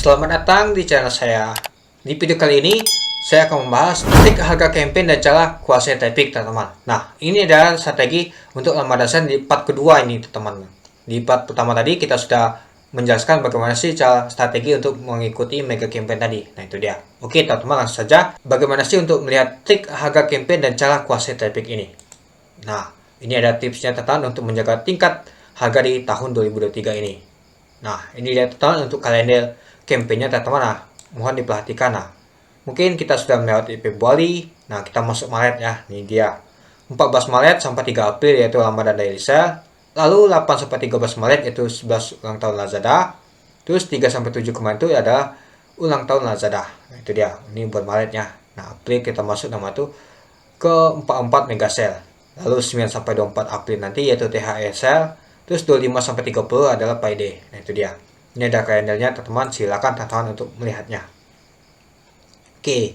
Selamat datang di channel saya. Di video kali ini, saya akan membahas trik harga campaign dan cara kuasai traffic, teman-teman. Nah, ini adalah strategi untuk lembaran di part kedua ini, teman-teman. Di part pertama tadi, kita sudah menjelaskan bagaimana sih cara strategi untuk mengikuti mega campaign tadi. Nah, itu dia. Oke, teman-teman, langsung saja. Bagaimana sih untuk melihat trik harga campaign dan cara kuasai traffic ini? Nah, ini ada tipsnya, teman-teman, untuk menjaga tingkat harga di tahun 2023 ini. Nah, ini dia, teman-teman, untuk kalender campaignnya, teman-teman. Nah, mohon diperhatikan. Nah, mungkin kita sudah melewati Februari. Nah, kita masuk Maret ya. Ini dia. 14 Maret sampai 3 April yaitu Ramadan Daily Sale. Lalu 8 sampai 13 Maret yaitu 11 ulang tahun Lazada. Terus 3 sampai 7 kemarin itu adalah ulang tahun Lazada. Nah, itu dia. Ini buat Maret ya. Nah, April kita masuk nama itu ke 44 Mega Sale. Lalu 9 sampai 24 April nanti yaitu THR Sale. Terus 25 sampai 30 adalah Payday. Nah, itu dia. Ini ada kalendernya, teman-teman. Silakan teman-teman untuk melihatnya. Oke,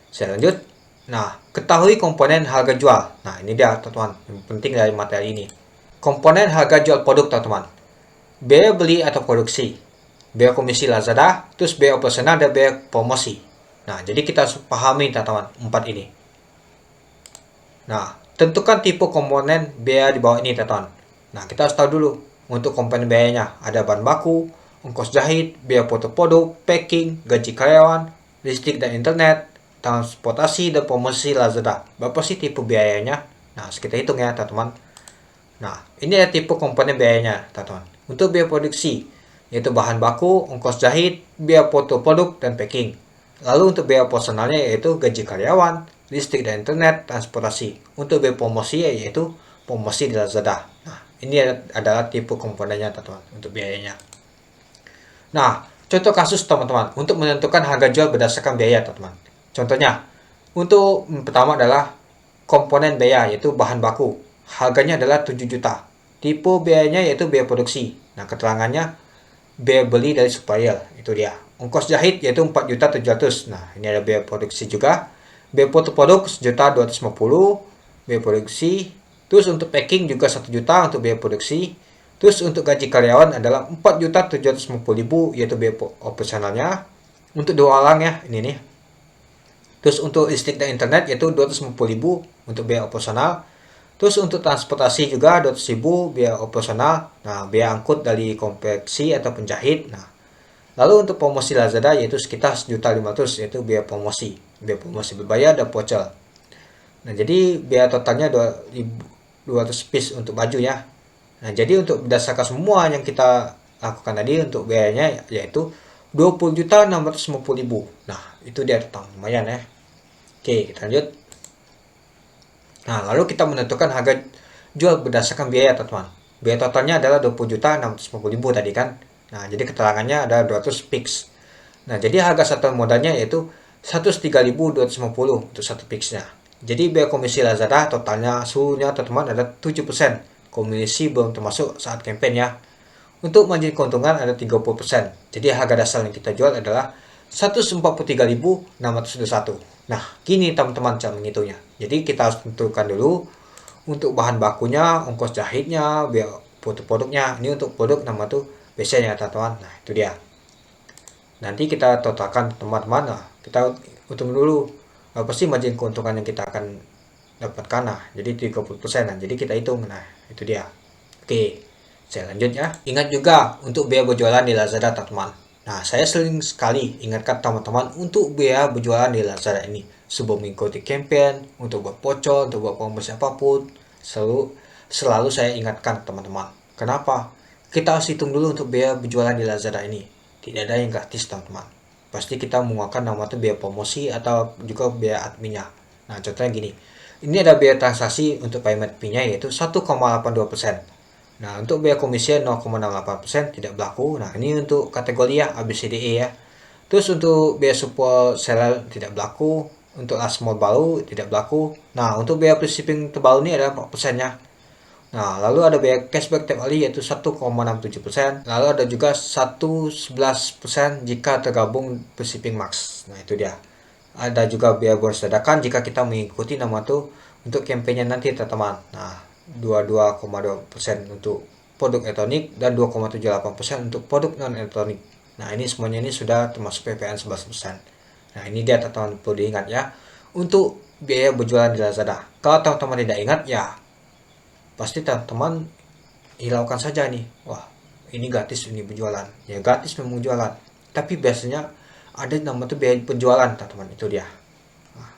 saya lanjut. Nah, ketahui komponen harga jual. Nah, ini dia, teman-teman, yang penting dari materi ini. Komponen harga jual produk, teman-teman. Biaya beli atau produksi, biaya komisi Lazada, terus biaya operasional dan biaya promosi. Nah, jadi kita harus pahami, teman-teman, 4 ini. Nah, tentukan tipe komponen biaya di bawah ini, teman-teman. Nah, kita harus tahu dulu untuk komponen biayanya. Ada bahan baku, ongkos jahit, biaya foto produk, packing, gaji karyawan, listrik dan internet, transportasi dan promosi Lazada. Berapa sih tipe biayanya? Nah, kita hitung ya, teman-teman. Nah, ini ada tipe komponen biayanya, teman-teman. Untuk biaya produksi, yaitu bahan baku, ongkos jahit, biaya foto produk, dan packing. Lalu untuk biaya operasionalnya yaitu gaji karyawan, listrik dan internet, transportasi. Untuk biaya promosi yaitu promosi di Lazada. Nah, ini adalah tipe komponennya, teman-teman, untuk biayanya. Nah, contoh kasus, teman-teman, untuk menentukan harga jual berdasarkan biaya, teman-teman. Contohnya, untuk pertama adalah komponen biaya, yaitu bahan baku. Harganya adalah 7 juta. Tipe biayanya yaitu biaya produksi. Nah, keterangannya biaya beli dari supplier, itu dia. Ongkos jahit yaitu 4 juta 700. Nah, ini ada biaya produksi juga. Biaya foto produk 1 juta 250, biaya produksi. Terus untuk packing juga 1 juta untuk biaya produksi. Terus untuk gaji karyawan adalah 4.750.000 yaitu biaya operasionalnya. Untuk 2 orang ya, ini nih. Terus untuk listrik dan internet yaitu 250.000 untuk biaya operasional. Terus untuk transportasi juga 200.000 biaya operasional. Nah, biaya angkut dari konveksi atau penjahit. Nah, lalu untuk promosi Lazada yaitu sekitar 1.500.000 yaitu biaya promosi. Biaya promosi berbayar dan voucher. Nah, jadi biaya totalnya 200 piece untuk baju ya. Nah, jadi untuk berdasarkan semua yang kita lakukan tadi untuk biayanya yaitu 20.650.000. Nah, itu dia, total lumayan ya. Oke, kita lanjut. Nah, lalu kita menentukan harga jual berdasarkan biaya, teman-teman. Biaya totalnya adalah 20.650.000 tadi kan. Nah, jadi keterangannya ada 200 fix. Nah, jadi harga satu modalnya yaitu 103.250 untuk satu fixnya. Jadi biaya komisi Lazada totalnya seluruhnya, teman-teman, ada 7%. Komisi belum termasuk saat campaign ya. Untuk margin keuntungan ada 30%. Jadi harga dasar yang kita jual adalah 143.621. Nah, gini teman-teman cara menghitungnya. Jadi kita harus tentukan dulu untuk bahan bakunya, ongkos jahitnya, biaya foto produknya. Ini untuk produk nama tuh biasanya, teman-teman. Nah, itu dia. Nanti kita totalkan, teman-teman. Nah, kita hitung dulu apa sih margin keuntungan yang kita akan dapatkan. Nah, jadi 30%. Nah, jadi kita hitung. Nah, itu dia. Oke, saya lanjut ya. Ingat juga untuk biaya berjualan di Lazada, teman-teman. Nah, saya sering sekali ingatkan teman-teman untuk biaya berjualan di Lazada ini sebelum mengikuti campaign, untuk buat voucher, untuk buat promosi apapun, selalu saya ingatkan teman-teman. Kenapa? Kita harus hitung dulu untuk biaya berjualan di Lazada ini. Tidak ada yang gratis, teman-teman. Pasti kita mengeluarkan nama itu biaya promosi atau juga biaya adminnya. Nah, contohnya gini. Ini ada biaya transaksi untuk payment fee-nya yaitu 1,82%. Nah, untuk biaya komisi 0,68% tidak berlaku. Nah, ini untuk kategori ya ABCDE ya. Terus untuk biaya support seller tidak berlaku. Untuk last mall baru tidak berlaku. Nah, untuk biaya free shipping terbaru ini adalah 4% ya. Nah, lalu ada biaya cashback tiap kali yaitu 1,67%. Lalu ada juga 1,11% jika tergabung free shipping max. Nah, itu dia. Ada juga biaya bonus dadakan jika kita mengikuti nama tuh untuk kampanye nanti, teman-teman. Nah, 22,2% untuk produk elektronik dan 2,78% untuk produk non elektronik. Nah, ini semuanya ini sudah termasuk PPN 11%. Nah, ini dia teman-teman perlu diingat ya. Untuk biaya berjualan di Lazada. Kalau teman-teman tidak ingat ya, pasti teman-teman hilangkan saja nih. Wah, ini gratis ini berjualan. Ya gratis memang jualan. Tapi biasanya ada nama tuh biaya penjualan teman-teman, itu dia. Nah,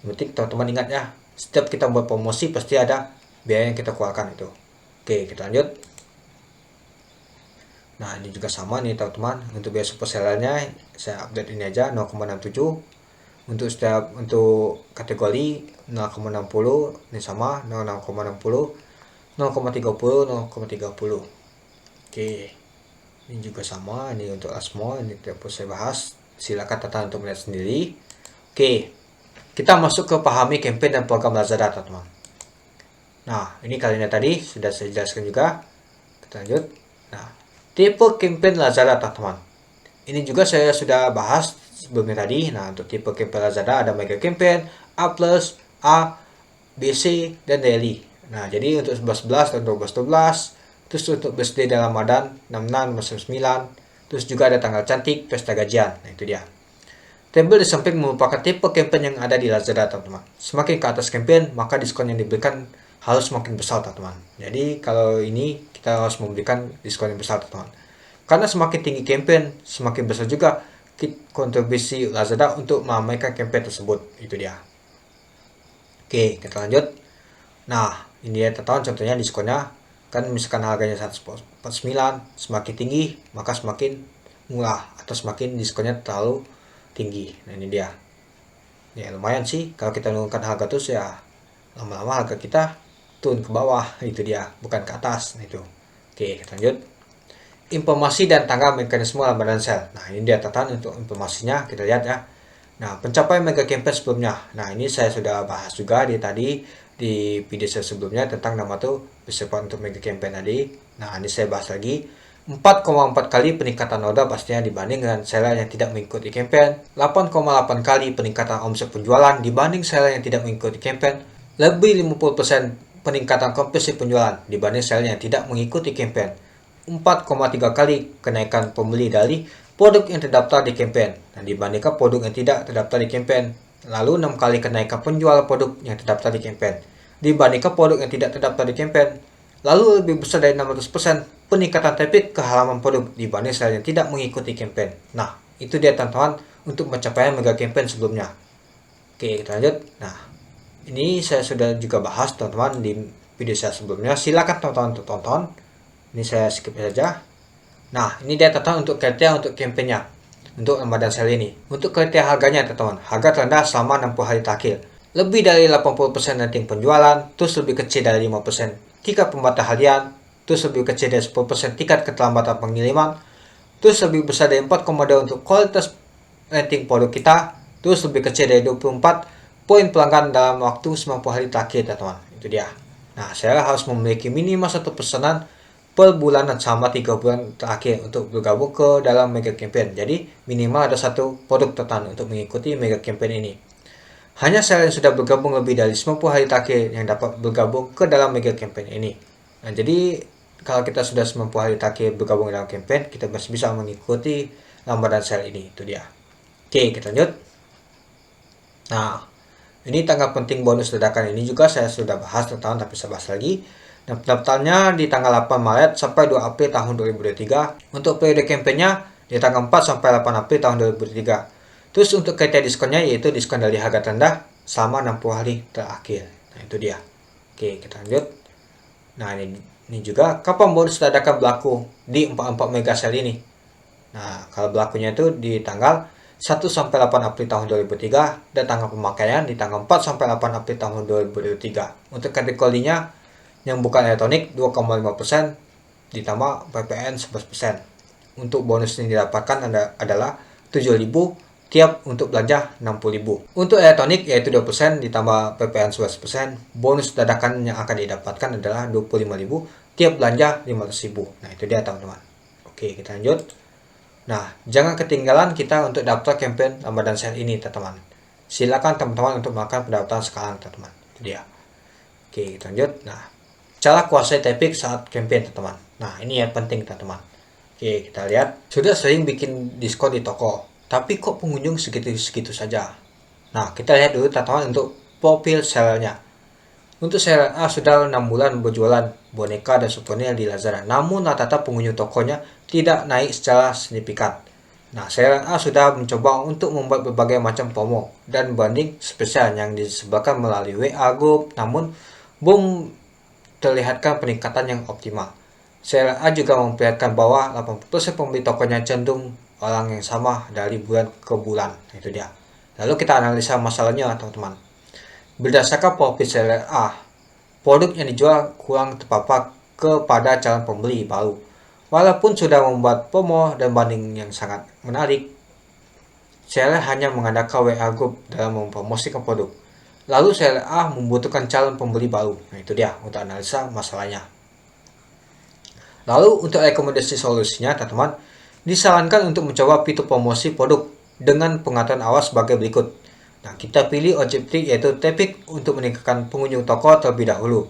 yang penting teman-teman ingat ya, setiap kita buat promosi pasti ada biaya yang kita keluarkan itu. Oke, kita lanjut. Nah, ini juga sama nih teman-teman. Untuk biaya super sellernya saya update ini aja 0,67. Untuk kategori 0,60 ini sama 0,60, 0,30, 0,30. Oke. Ini juga sama, ini untuk Asmo, ini tidak perlu saya bahas. Silakan teman-teman untuk melihat sendiri. Oke. Kita masuk ke pahami campaign dan program Lazada, teman-teman. Nah, ini kali ini tadi sudah saya jelaskan juga. Kita lanjut. Nah, tipe campaign Lazada, teman-teman. Ini juga saya sudah bahas sebelumnya tadi. Nah, untuk tipe campaign Lazada ada mega campaign, A+, A, BC, dan daily. Nah, jadi untuk 11.11 dan 12.12, terus untuk birthday dalam Ramadan 66, 9, terus juga ada tanggal cantik, pesta gajian. Nah, itu dia. Tabel di samping merupakan tipe campaign yang ada di Lazada, teman-teman. Semakin ke atas campaign, maka diskon yang diberikan harus semakin besar, teman-teman. Jadi kalau ini kita harus memberikan diskon yang besar, teman-teman. Karena semakin tinggi campaign, semakin besar juga kontribusi Lazada untuk meramaikan campaign tersebut. Itu dia. Oke, kita lanjut. Nah, ini ya teman-teman, contohnya diskonnya. Kan misalkan harganya 149, semakin tinggi, maka semakin murah. Atau semakin diskonnya terlalu tinggi. Nah, ini dia. Ya lumayan sih, kalau kita menurunkan harga terus ya lama-lama harga kita turun ke bawah. Itu dia, bukan ke atas. Nah, itu. Oke, kita lanjut. Informasi dan tanggal mekanisme Ramadan sale. Nah, ini dia teman untuk informasinya, kita lihat ya. Nah, pencapaian mega campaign sebelumnya. Nah, ini saya sudah bahas juga di video saya sebelumnya tentang nama tuh persiapan untuk mega campaign tadi. Nah, ini saya bahas lagi. 4,4 kali peningkatan order pastinya dibanding dengan seller yang tidak mengikuti campaign. 8,8 kali peningkatan omset penjualan dibanding seller yang tidak mengikuti campaign. Lebih 50% peningkatan konversi penjualan dibanding seller yang tidak mengikuti campaign. 4,3 kali kenaikan pembeli dari produk yang terdaftar di campaign dan dibandingkan produk yang tidak terdaftar di campaign. Lalu 6 kali kenaikan penjual produk yang terdaftar di campaign dibandingkan produk yang tidak terdaftar di campaign. Lalu lebih besar dari 600% peningkatan traffic ke halaman produk dibanding seller yang tidak mengikuti campaign. Nah, itu dia teman-teman untuk pencapaian mega campaign sebelumnya. Oke, kita lanjut. Nah, ini saya sudah juga bahas teman-teman di video saya sebelumnya. Silakan teman-teman untuk tonton. Ini saya skip saja. Nah, ini dia teman-teman untuk kriteria untuk campaignnya untuk Ramadan sale ini. Untuk kriteria harganya teman-teman, harga terendah selama 60 hari terakhir. Lebih dari 80% rating penjualan, terus lebih kecil dari 5% tingkat pembatas harian, terus lebih kecil dari 10% tingkat keterlambatan pengiriman, terus lebih besar dari 4,2 untuk kualitas rating produk kita, terus lebih kecil dari 24 poin pelanggan dalam waktu 90 hari terakhir teman-teman. Itu dia. Nah, saya harus memiliki minimal satu pesanan per bulan dan selama 3 bulan terakhir untuk bergabung ke dalam mega campaign. Jadi minimal ada satu produk tertentu untuk mengikuti mega campaign ini. Hanya seller yang sudah bergabung lebih dari 90 hari terakhir yang dapat bergabung ke dalam mega campaign ini. Nah, jadi kalau kita sudah 90 hari terakhir bergabung dalam campaign, kita masih bisa mengikuti Ramadan sale ini. Itu dia. Oke, kita lanjut. Nah, ini tanggal penting bonus ledakan ini juga saya sudah bahas teman-teman, tapi saya bahas lagi. Dan pendaftarannya di tanggal 8 Maret sampai 2 April tahun 2023. Untuk periode kampanye di tanggal 4 sampai 8 April tahun 2023. Terus untuk kriteria diskonnya yaitu diskon dari harga terendah selama 60 hari terakhir. Nah, itu dia. Oke, kita lanjut. Nah, ini juga kapan bonus ledakan berlaku di 44 mega sale ini. Nah, kalau berlakunya itu di tanggal 1 sampai 8 April tahun 2003 dan tanggal pemakaian di tanggal 4 sampai 8 April tahun 2023. Untuk kategorinya yang bukan elektronik 2,5% ditambah PPN 11%. Untuk bonus yang didapatkan adalah 7.000 tiap untuk belanja 60.000. Untuk elektronik yaitu 2% ditambah PPN 11%. Bonus dadakan yang akan didapatkan adalah 25.000 tiap belanja 500.000. Nah, itu dia teman-teman. Oke, kita lanjut. Nah, jangan ketinggalan kita untuk daftar campaign Ramadan sale ini teman-teman. Silakan teman-teman untuk melakukan pendaftaran sekarang teman-teman. Itu dia. Oke, kita lanjut. Nah, cara kuasai traffic saat campaign teman-teman. Nah, ini yang penting teman-teman. Oke, kita lihat. Sudah sering bikin diskon di toko, tapi kok pengunjung segitu-segitu saja. Nah, kita lihat dulu teman untuk profil sellernya. Untuk seller A sudah 6 bulan berjualan boneka dan souvenir di Lazada, namun rata-rata pengunjung tokonya tidak naik secara signifikan. Nah, seller A sudah mencoba untuk membuat berbagai macam promo dan banding spesial yang disebarkan melalui WA Group, namun belum terlihatkan peningkatan yang optimal. Seller A juga memperlihatkan bahwa 80% pembeli tokonya cenderung orang yang sama dari bulan ke bulan. Itu dia. Lalu kita analisa masalahnya, teman-teman. Berdasarkan profil seller A, produk yang dijual kurang terpapar kepada calon pembeli baru. Walaupun sudah membuat promo dan banding yang sangat menarik, seller hanya mengandalkan WA Group dalam mempromosikan produk. Lalu seller A membutuhkan calon pembeli baru. Nah, itu dia untuk analisa masalahnya. Lalu untuk rekomendasi solusinya, teman-teman, disarankan untuk mencoba fitur promosi produk dengan pengaturan awal sebagai berikut. Nah, kita pilih objektif yaitu topik untuk meningkatkan pengunjung toko terlebih dahulu.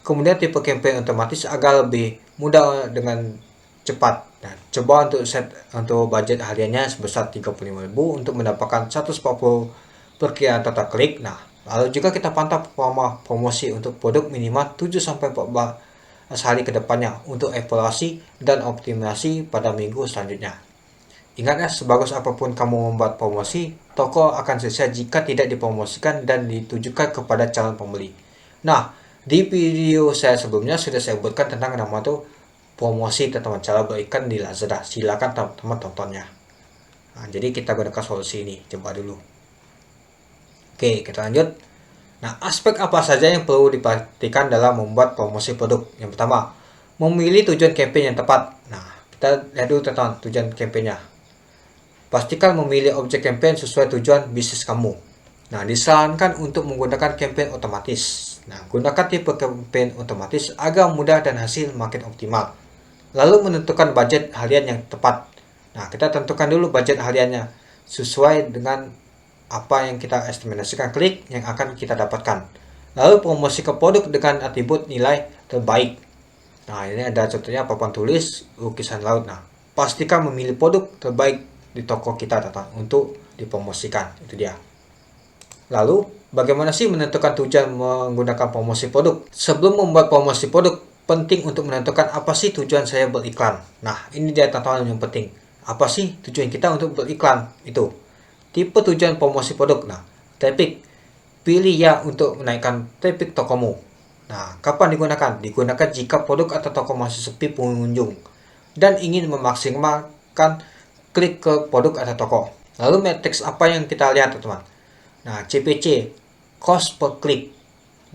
Kemudian tipe campaign otomatis agar lebih mudah dengan cepat. Nah, coba untuk set untuk budget hariannya sebesar 35.000 untuk mendapatkan 140 perkiraan total klik. Nah, lalu juga kita pantau promosi untuk produk minimal 7 sampai 14 hari ke depannya untuk evaluasi dan optimasi pada minggu selanjutnya. Ingatlah, sebagus apapun kamu membuat promosi, toko akan selesai jika tidak dipromosikan dan ditujukan kepada calon pembeli. Nah, di video saya sebelumnya sudah saya buatkan tentang nama itu promosi teman-teman, cara beriklan di Lazada. Silakan teman-teman tontonnya. Nah, jadi kita gunakan solusi ini. Coba dulu. Oke, kita lanjut. Nah, aspek apa saja yang perlu diperhatikan dalam membuat promosi produk? Yang pertama, memilih tujuan campaign yang tepat. Nah, kita lihat dulu teman-teman tujuan campaignnya. Pastikan memilih objek campaign sesuai tujuan bisnis kamu. Nah, disarankan untuk menggunakan campaign otomatis. Nah, gunakan tipe campaign otomatis agar mudah dan hasil makin optimal. Lalu menentukan budget harian yang tepat. Nah, kita tentukan dulu budget hariannya sesuai dengan apa yang kita estimasikan klik yang akan kita dapatkan. Lalu promosi ke produk dengan atribut nilai terbaik. Nah, ini ada contohnya papan tulis, lukisan laut. Nah, pastikan memilih produk terbaik di toko kita untuk dipromosikan. Itu dia. Lalu, bagaimana sih menentukan tujuan menggunakan promosi produk? Sebelum membuat promosi produk, penting untuk menentukan apa sih tujuan saya beriklan. Nah, ini dia tantangan yang penting. Apa sih tujuan kita untuk beriklan? Itu. Tipe tujuan promosi produk. Nah, traffic. Pilih ya untuk menaikkan traffic tokomu. Nah, kapan digunakan? Digunakan jika produk atau toko masih sepi pengunjung dan ingin memaksimalkan klik ke produk atau toko. Lalu matriks apa yang kita lihat, teman-teman? Nah, CPC, cost per click.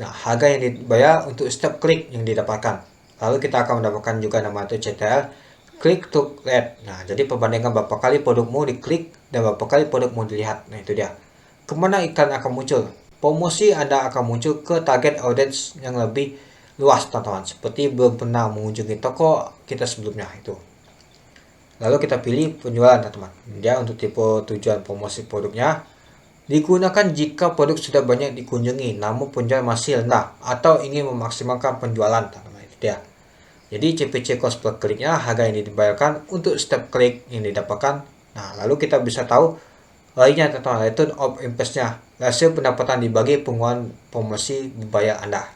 Nah, harga yang dibayar untuk setiap klik yang didapatkan. Lalu kita akan mendapatkan juga nama itu CTR, click to rate. Nah, jadi perbandingan berapa kali produkmu diklik dan berapa kali produkmu dilihat. Nah, itu dia. Kemana iklan akan muncul? Promosi Anda akan muncul ke target audience yang lebih luas, teman-teman. Seperti belum pernah mengunjungi toko kita sebelumnya itu. Lalu kita pilih penjualan, teman-teman. Dia untuk tipe tujuan promosi produknya digunakan jika produk sudah banyak dikunjungi namun penjualan masih rendah atau ingin memaksimalkan penjualan, teman-teman. Itu dia. Jadi CPC cost per kliknya harga yang dibayarkan untuk setiap klik yang didapatkan. Nah, lalu kita bisa tahu lainnya, teman-teman, return of investnya, hasil pendapatan dibagi pengeluaran promosi berbayar Anda.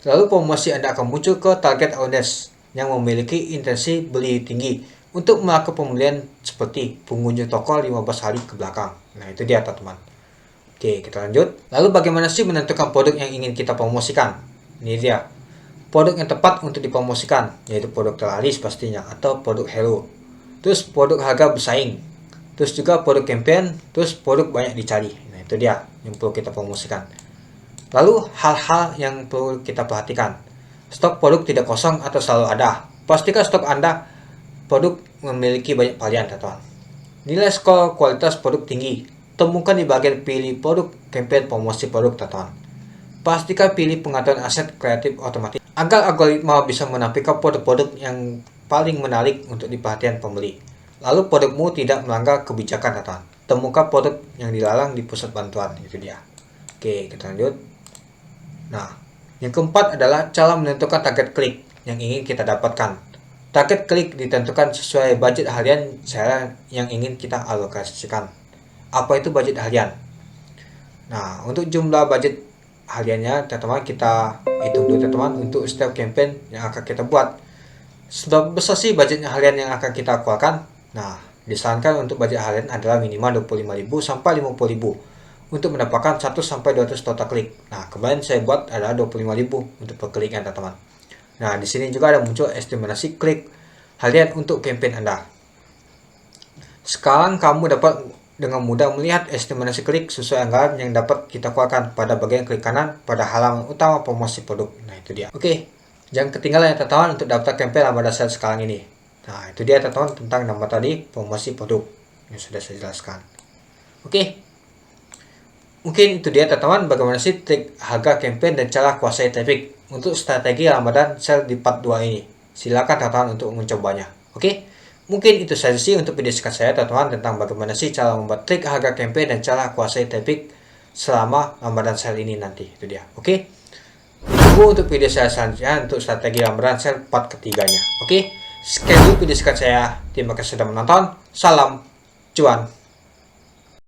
Lalu promosi Anda akan muncul ke target audience yang memiliki intensi beli tinggi untuk melakukan pembelian seperti pengunjung toko 15 hari ke belakang. Nah, itu dia, teman-teman. Oke, kita lanjut. Lalu bagaimana sih menentukan produk yang ingin kita promosikan? Ini dia. Produk yang tepat untuk dipromosikan, yaitu produk terlaris pastinya, atau produk hero. Terus produk harga bersaing. Terus juga produk campaign, terus produk banyak dicari. Nah, itu dia yang perlu kita promosikan. Lalu hal-hal yang perlu kita perhatikan. Stok produk tidak kosong atau selalu ada. Pastikan stok Anda produk memiliki banyak varian, teman-teman. Nilai skor kualitas produk tinggi. Temukan di bagian pilih produk, campaign, promosi produk, teman-teman. Pastikan pilih pengaturan aset kreatif otomatis agar algoritma bisa menampilkan produk-produk yang paling menarik untuk diperhatikan pembeli. Lalu produkmu tidak melanggar kebijakan, teman-teman. Temukan produk yang dilarang di pusat bantuan. Itu dia. Oke, kita lanjut. Nah, yang keempat adalah cara menentukan target klik yang ingin kita dapatkan. Target klik ditentukan sesuai budget harian saya yang ingin kita alokasikan. Apa itu budget harian? Nah, untuk jumlah budget hariannya, teman-teman kita hitung dulu teman-teman untuk setiap campaign yang akan kita buat. Seberapa besar sih budget harian yang akan kita keluarkan? Nah, disarankan untuk budget harian adalah minimal 25.000 sampai 50.000 untuk mendapatkan 1 sampai 200 total klik. Nah, kemarin saya buat adalah 25.000 untuk per kliknya teman-teman. Nah, di sini juga ada muncul estimasi klik harian untuk campaign Anda. Sekarang kamu dapat dengan mudah melihat estimasi klik sesuai anggaran yang dapat kita keluarkan pada bagian klik kanan pada halaman utama promosi produk. Nah, itu dia. Oke, jangan ketinggalan ya teman-teman untuk daftar campaign Lamada Sales sekarang ini. Nah, itu dia teman-teman tentang nama tadi promosi produk yang sudah saya jelaskan. Oke. Mungkin itu dia teman-teman bagaimana sih trik harga campaign dan cara kuasai traffic untuk strategi Ramadan Sale di part 2 ini. Silakan teman-teman untuk mencobanya. Oke. Mungkin itu saja sih untuk video singkat saya teman-teman tentang bagaimana sih cara membuat trik harga campaign dan cara kuasai traffic selama Ramadan Sale ini nanti. Itu dia. Oke. Tunggu untuk video saya selanjutnya untuk strategi Ramadan Sale part ketiganya. Oke. Sekian dulu video singkat saya. Terima kasih sudah menonton. Salam cuan.